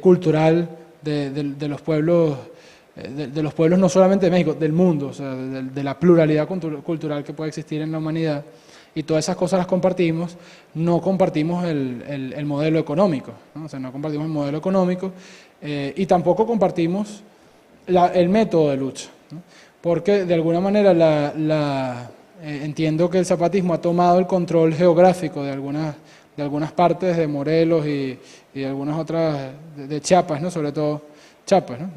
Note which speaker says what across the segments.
Speaker 1: cultural de los pueblos, de los pueblos no solamente de México, del mundo, o sea, de la pluralidad cultural que puede existir en la humanidad, y todas esas cosas las compartimos. No compartimos el modelo económico, ¿no? O sea, no compartimos el modelo económico, y tampoco compartimos el método de lucha, ¿no? Porque de alguna manera entiendo que el zapatismo ha tomado el control geográfico de algunas partes de Morelos y de algunas otras, de Chiapas, ¿no? Sobre todo Chiapas, ¿no?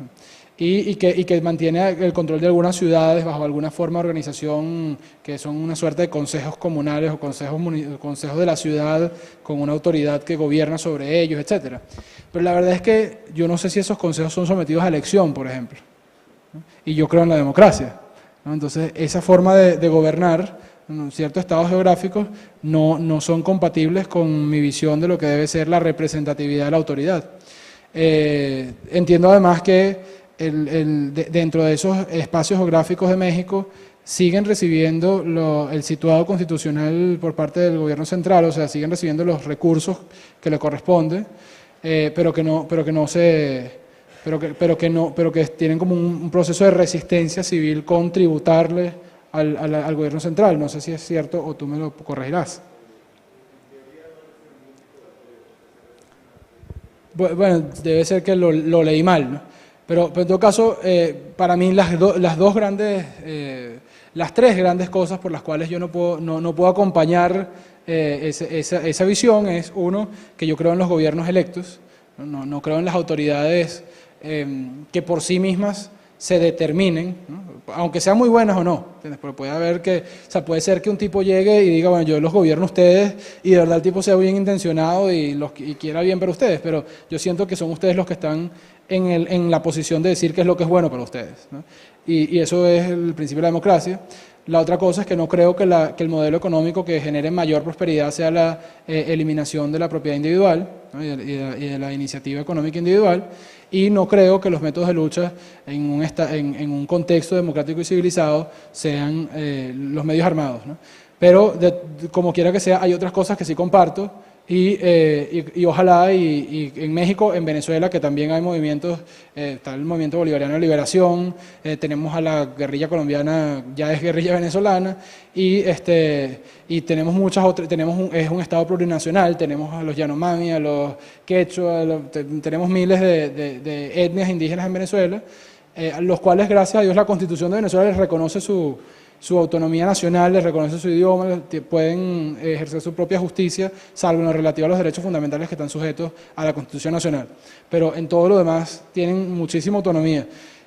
Speaker 1: Y que mantiene el control de algunas ciudades bajo alguna forma de organización que son una suerte de consejos comunales o consejos de la ciudad con una autoridad que gobierna sobre ellos, etcétera. Pero la verdad es que yo no sé si esos consejos son sometidos a elección, por ejemplo, ¿no? Y yo creo en la democracia, ¿no? Entonces, esa forma de gobernar ciertos estados geográficos no son compatibles con mi visión de lo que debe ser la representatividad de la autoridad. Entiendo además que dentro de esos espacios geográficos de México siguen recibiendo el situado constitucional por parte del gobierno central, o sea, siguen recibiendo los recursos que le corresponden, pero que tienen como un proceso de resistencia civil con tributarle al gobierno central. No sé si es cierto o tú me lo corregirás. Bueno, debe ser que lo leí mal, ¿no? Pero en todo caso, para mí las tres grandes cosas por las cuales yo no puedo acompañar esa visión es, uno, que yo creo en los gobiernos electos, no creo en las autoridades que por sí mismas se determinen, ¿no? Aunque sean muy buenas o no, ¿entiendes? Pero puede ser que un tipo llegue y diga, bueno, yo los gobierno a ustedes, y de verdad el tipo sea bien intencionado y quiera bien para ustedes, pero yo siento que son ustedes los que están en la posición de decir qué es lo que es bueno para ustedes, ¿no? Y eso es el principio de la democracia. La otra cosa es que no creo que el modelo económico que genere mayor prosperidad sea la eliminación de la propiedad individual, ¿no? y de la iniciativa económica individual, y no creo que los métodos de lucha en un contexto democrático y civilizado sean los medios armados, ¿no? Pero como quiera que sea, hay otras cosas que sí comparto. Y ojalá, y en México, en Venezuela, que también hay movimientos, está el movimiento bolivariano de liberación, tenemos a la guerrilla colombiana, ya es guerrilla venezolana, y tenemos muchas otras, es un estado plurinacional, tenemos a los Yanomami, a los Quechua, tenemos miles de etnias indígenas en Venezuela, a los cuales, gracias a Dios, la Constitución de Venezuela les reconoce su autonomía nacional, les reconoce su idioma, pueden ejercer su propia justicia, salvo en lo relativo a los derechos fundamentales que están sujetos a la Constitución Nacional. Pero en todo lo demás tienen muchísima autonomía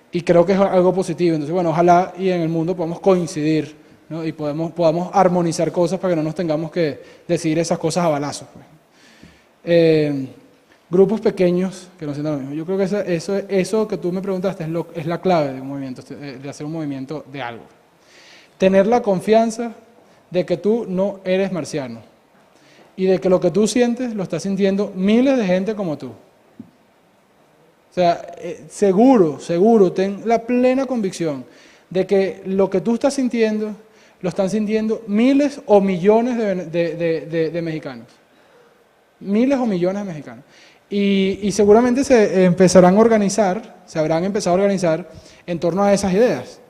Speaker 1: y creo que es algo positivo. Entonces, bueno, ojalá y en el mundo podamos coincidir, ¿no? Y podamos armonizar cosas para que no nos tengamos que decidir esas cosas a balazos, pues. Grupos pequeños que no sientan lo mismo. Yo creo que eso que tú me preguntaste es la clave de un movimiento, de hacer un movimiento de algo. Tener la confianza de que tú no eres marciano y de que lo que tú sientes lo está sintiendo miles de gente como tú. O sea, seguro, ten la plena convicción de que lo que tú estás sintiendo lo están sintiendo miles o millones de mexicanos. Miles o millones de mexicanos. Y seguramente se habrán empezado a organizar en torno a esas ideas.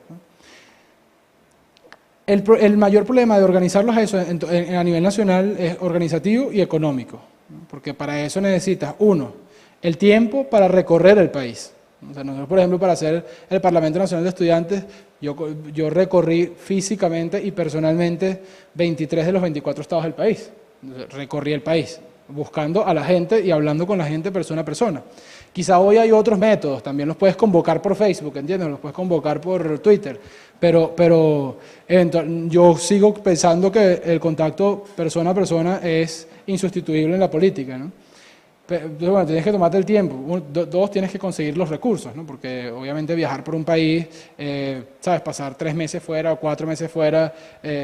Speaker 1: El mayor problema de organizarlos a eso a nivel nacional es organizativo y económico, ¿no? Porque para eso necesitas, uno, el tiempo para recorrer el país. O sea, nosotros, por ejemplo, para hacer el Parlamento Nacional de Estudiantes, yo recorrí físicamente y personalmente 23 de los 24 estados del país. Recorrí el país, buscando a la gente y hablando con la gente persona a persona. Quizá hoy hay otros métodos, también los puedes convocar por Facebook, ¿entiendes? Los puedes convocar por Twitter, pero yo sigo pensando que el contacto persona a persona es insustituible en la política, ¿no? Entonces, bueno, tienes que tomarte el tiempo. Dos, tienes que conseguir los recursos, ¿no? Porque obviamente viajar por un país, ¿sabes? Pasar 3 meses fuera o 4 meses fuera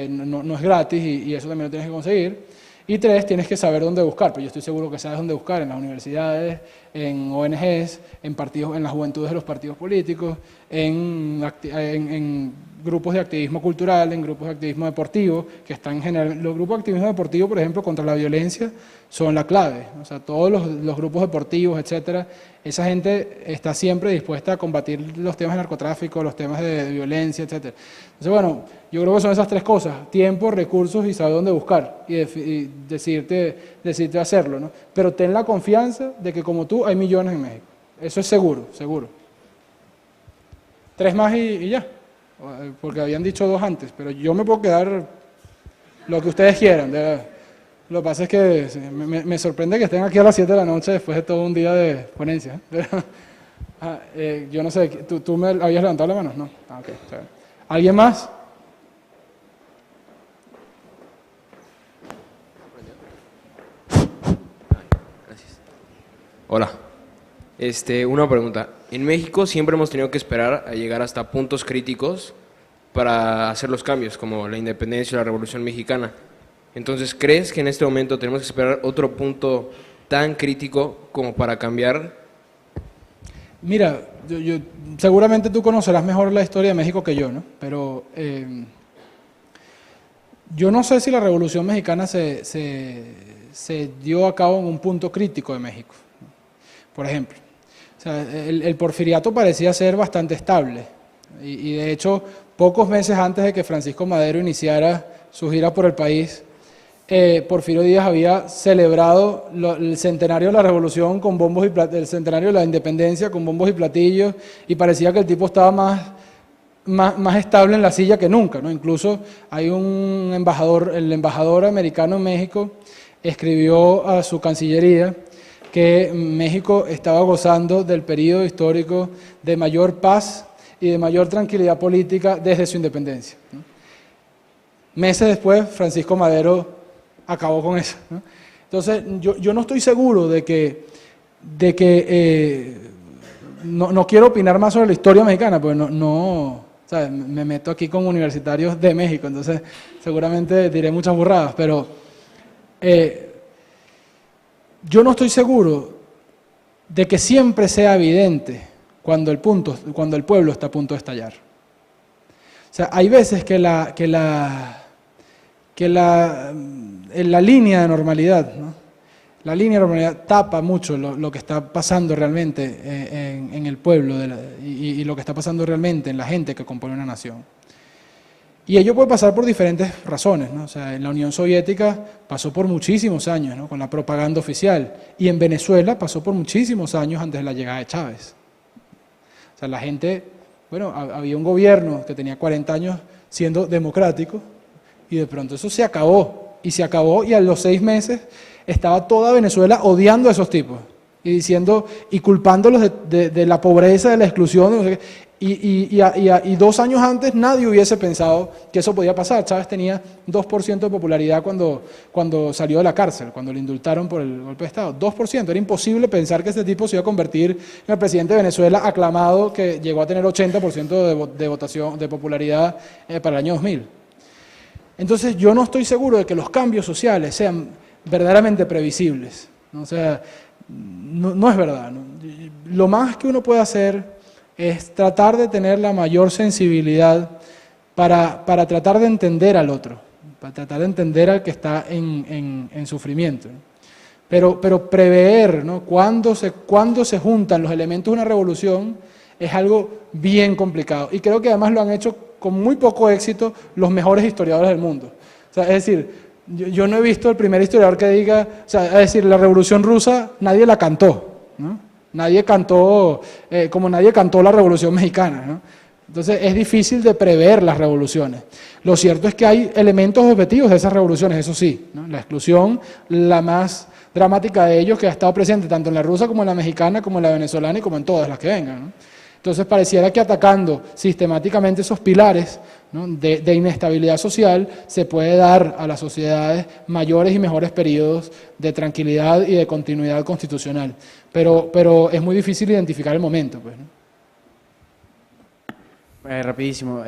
Speaker 1: no es gratis y eso también lo tienes que conseguir. Y tres, tienes que saber dónde buscar, pero yo estoy seguro que sabes dónde buscar, en las universidades, en ONGs, en partidos, en las juventudes de los partidos políticos, en grupos de activismo cultural, en grupos de activismo deportivo, que están en general, los grupos de activismo deportivo, por ejemplo, contra la violencia, son la clave. O sea, todos los grupos deportivos, etcétera, esa gente está siempre dispuesta a combatir los temas de narcotráfico, los temas de violencia, etcétera. Entonces, bueno, yo creo que son esas tres cosas: tiempo, recursos y saber dónde buscar, y decidirte hacerlo, ¿no? Pero ten la confianza de que como tú hay millones en México. Eso es seguro, seguro. Tres más y ya, porque habían dicho dos antes, pero yo me puedo quedar lo que ustedes quieran, de verdad. Lo que pasa es que me sorprende que estén aquí a las 7 de la noche después de todo un día de ponencia. Yo no sé, ¿tú me habías levantado la mano? No. Ok, está bien. ¿Alguien más?
Speaker 2: Gracias. Hola. Una pregunta. En México siempre hemos tenido que esperar a llegar hasta puntos críticos para hacer los cambios, como la independencia y la Revolución Mexicana. Entonces, ¿crees que en este momento tenemos que esperar otro punto tan crítico como para cambiar?
Speaker 1: Mira, seguramente tú conocerás mejor la historia de México que yo, ¿no? Pero yo no sé si la Revolución Mexicana se dio a cabo en un punto crítico de México. Por ejemplo, o sea, el porfiriato parecía ser bastante estable y de hecho, pocos meses antes de que Francisco Madero iniciara su gira por el país, Porfirio Díaz había celebrado el centenario de la Revolución con bombos y el centenario de la Independencia con bombos y platillos, y parecía que el tipo estaba más estable en la silla que nunca, ¿no? Incluso hay un embajador, el embajador americano en México, escribió a su cancillería que México estaba gozando del periodo histórico de mayor paz y de mayor tranquilidad política desde su independencia, ¿no? Meses después, Francisco Madero acabó con eso, ¿no? Entonces, yo no estoy seguro de que no quiero opinar más sobre la historia mexicana, porque ¿sabes? Me meto aquí con universitarios de México, entonces seguramente diré muchas burradas, pero yo no estoy seguro de que siempre sea evidente cuando el pueblo está a punto de estallar. O sea, hay veces que la línea de normalidad, ¿no? La línea de normalidad tapa mucho lo que está pasando realmente en el pueblo y lo que está pasando realmente en la gente que compone una nación. Y ello puede pasar por diferentes razones, ¿no? O sea, en la Unión Soviética pasó por muchísimos años, ¿no? Con la propaganda oficial, y en Venezuela pasó por muchísimos años antes de la llegada de Chávez. O sea, la gente, bueno, había un gobierno que tenía 40 años siendo democrático, y de pronto eso se acabó, y a los 6 meses estaba toda Venezuela odiando a esos tipos, y culpándolos de la pobreza, de la exclusión, no sé qué. Y 2 años antes nadie hubiese pensado que eso podía pasar. Chávez tenía 2% de popularidad cuando salió de la cárcel, cuando lo indultaron por el golpe de Estado. 2%, era imposible pensar que este tipo se iba a convertir en el presidente de Venezuela aclamado, que llegó a tener 80% de votación, de popularidad para el año 2000. Entonces yo no estoy seguro de que los cambios sociales sean verdaderamente previsibles, ¿no? O sea, no es verdad, ¿no? Lo más que uno puede hacer es tratar de tener la mayor sensibilidad para tratar de entender al otro, para tratar de entender al que está en sufrimiento, ¿no? Pero prever, ¿no? Cuándo se juntan los elementos de una revolución es algo bien complicado. Y creo que además lo han hecho con muy poco éxito los mejores historiadores del mundo. O sea, es decir, yo no he visto el primer historiador que diga, o sea, es decir, la Revolución Rusa nadie la cantó, ¿no? Nadie cantó, como nadie cantó la Revolución Mexicana, ¿no? Entonces es difícil de prever las revoluciones. Lo cierto es que hay elementos objetivos de esas revoluciones, eso sí, ¿no? La exclusión, la más dramática de ellos, que ha estado presente tanto en la rusa como en la mexicana, como en la venezolana y como en todas las que vengan, ¿no? Entonces pareciera que atacando sistemáticamente esos pilares, ¿no? de inestabilidad social, se puede dar a las sociedades mayores y mejores periodos de tranquilidad y de continuidad constitucional. Pero es muy difícil identificar el momento, pues, ¿no?
Speaker 3: Rapidísimo.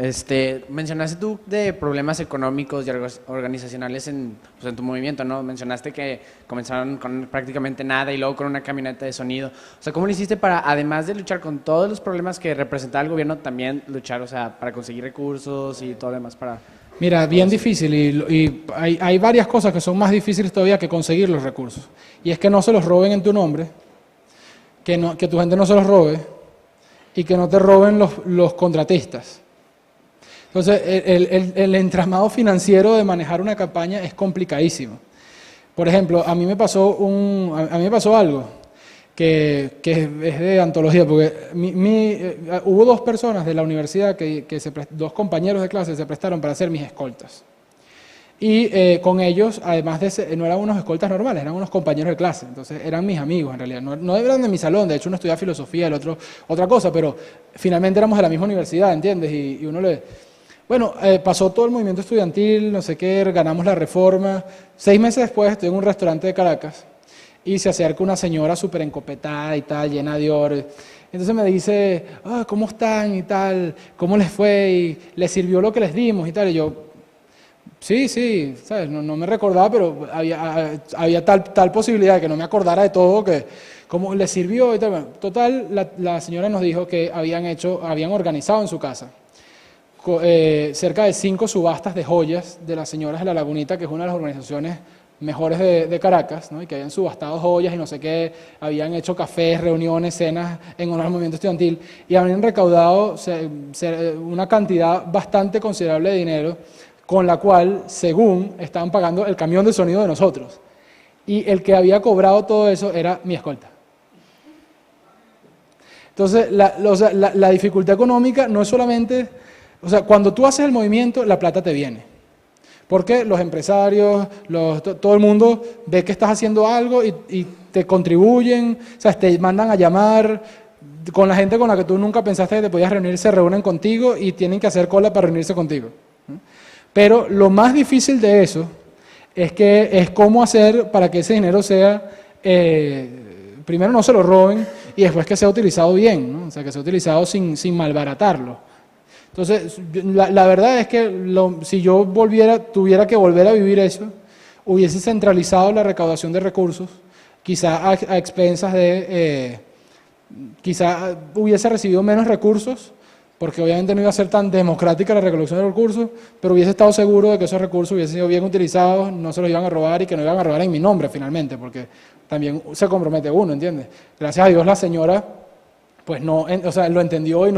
Speaker 3: Mencionaste tú de problemas económicos y organizacionales pues, en tu movimiento, ¿no? Mencionaste que comenzaron con prácticamente nada y luego con una camioneta de sonido. O sea, ¿cómo lo hiciste para, además de luchar con todos los problemas que representaba el gobierno, también luchar, o sea, para conseguir recursos y todo lo demás para...
Speaker 1: Mira, bien difícil y hay varias cosas que son más difíciles todavía que conseguir los recursos. Y es que no se los roben en tu nombre, que tu gente no se los robe, y que no te roben los contratistas. Entonces, el entramado financiero de manejar una campaña es complicadísimo. Por ejemplo, a mí me pasó algo que es de antología, porque hubo dos personas de la universidad dos compañeros de clase se prestaron para ser mis escoltas. Y con ellos, además de ser, no eran unos escoltas normales, eran unos compañeros de clase, entonces eran mis amigos en realidad, no eran de mi salón, de hecho uno estudiaba filosofía, el otro otra cosa, pero finalmente éramos de la misma universidad, ¿entiendes? Y uno Bueno, pasó todo el movimiento estudiantil, no sé qué, ganamos la reforma, 6 meses después estoy en un restaurante de Caracas y se acerca una señora súper encopetada y tal, llena de oro. Entonces me dice, ¿cómo están y tal? ¿Cómo les fue? Y les sirvió lo que les dimos y tal, y yo... Sí, ¿sabes? No me recordaba, pero había tal posibilidad de que no me acordara de todo, que como le sirvió y tal. Bueno, total, la señora nos dijo que habían organizado en su casa cerca de 5 subastas de joyas de las señoras de La Lagunita, que es una de las organizaciones mejores de Caracas, ¿no? Y que habían subastado joyas y no sé qué, habían hecho cafés, reuniones, cenas en honor al movimiento estudiantil y habían recaudado una cantidad bastante considerable de dinero, con la cual, según, estaban pagando el camión de sonido de nosotros. Y el que había cobrado todo eso era mi escolta. Entonces, la dificultad económica no es solamente... O sea, cuando tú haces el movimiento, la plata te viene. Porque los empresarios, todo el mundo ve que estás haciendo algo y te contribuyen, o sea, te mandan a llamar... Con la gente con la que tú nunca pensaste que te podías reunir, se reúnen contigo y tienen que hacer cola para reunirse contigo. Pero lo más difícil de eso es cómo hacer para que ese dinero sea, primero no se lo roben y después que sea utilizado bien, ¿no? O sea, que sea utilizado sin malbaratarlo. Entonces, la verdad es que si yo tuviera que volver a vivir eso, hubiese centralizado la recaudación de recursos, quizá a expensas quizá hubiese recibido menos recursos, porque obviamente no iba a ser tan democrática la recolección de recursos, pero hubiese estado seguro de que esos recursos hubiesen sido bien utilizados, no se los iban a robar y que no iban a robar en mi nombre finalmente, porque también se compromete uno, ¿entiendes? Gracias a Dios la señora, pues no, o sea, lo entendió y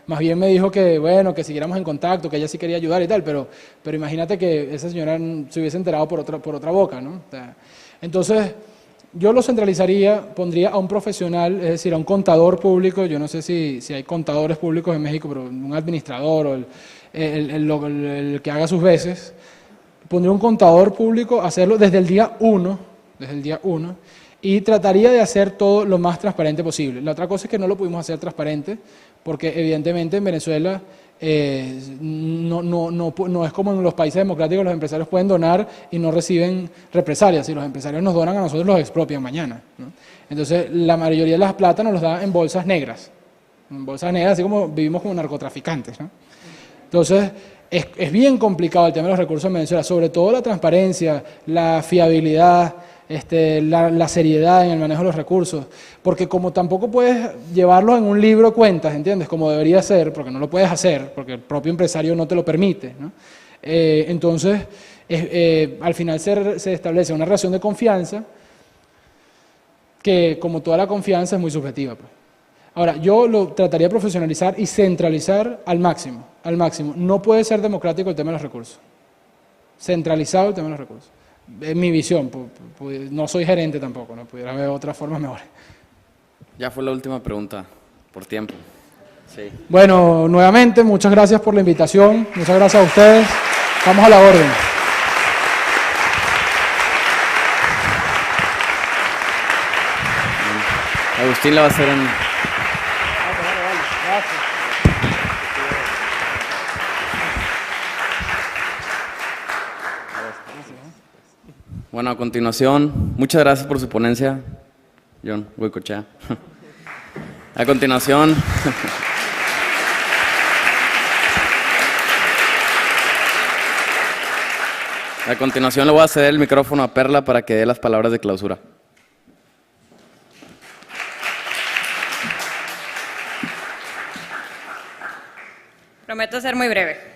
Speaker 1: más bien me dijo que, bueno, que siguiéramos en contacto, que ella sí quería ayudar y tal, pero imagínate que esa señora se hubiese enterado por otra boca, ¿no? O sea, entonces... Yo lo centralizaría, pondría a un profesional, es decir, a un contador público, yo no sé si hay contadores públicos en México, pero un administrador o el que haga sus veces, pondría un contador público, hacerlo desde el día 1, y trataría de hacer todo lo más transparente posible. La otra cosa es que no lo pudimos hacer transparente, porque evidentemente en Venezuela no es como en los países democráticos, los empresarios pueden donar y no reciben represalias. Si los empresarios nos donan a nosotros, los expropian mañana, ¿no? Entonces, la mayoría de las plata nos los da en bolsas negras, así como vivimos como narcotraficantes, ¿no? Entonces, es bien complicado el tema de los recursos en Venezuela, sobre todo la transparencia, la fiabilidad, la seriedad en el manejo de los recursos, porque como tampoco puedes llevarlos en un libro de cuentas, ¿entiendes? Como debería ser, porque no lo puedes hacer, porque el propio empresario no te lo permite, ¿no? Entonces, al final se establece una relación de confianza que, como toda la confianza, es muy subjetiva, pues. Ahora, yo lo trataría de profesionalizar y centralizar al máximo, al máximo. No puede ser democrático el tema de los recursos. Centralizado el tema de los recursos. Es mi visión, no soy gerente tampoco, no pudiera haber otras formas mejores.
Speaker 4: Ya fue la última pregunta, por tiempo. Sí.
Speaker 1: Bueno, nuevamente, muchas gracias por la invitación, muchas gracias a ustedes, estamos a la orden.
Speaker 4: Agustín la va a hacer en... Bueno, a continuación, muchas gracias por su ponencia, John Huicochea. A continuación, A continuación le voy a ceder el micrófono a Perla para que dé las palabras de clausura.
Speaker 5: Prometo ser muy breve.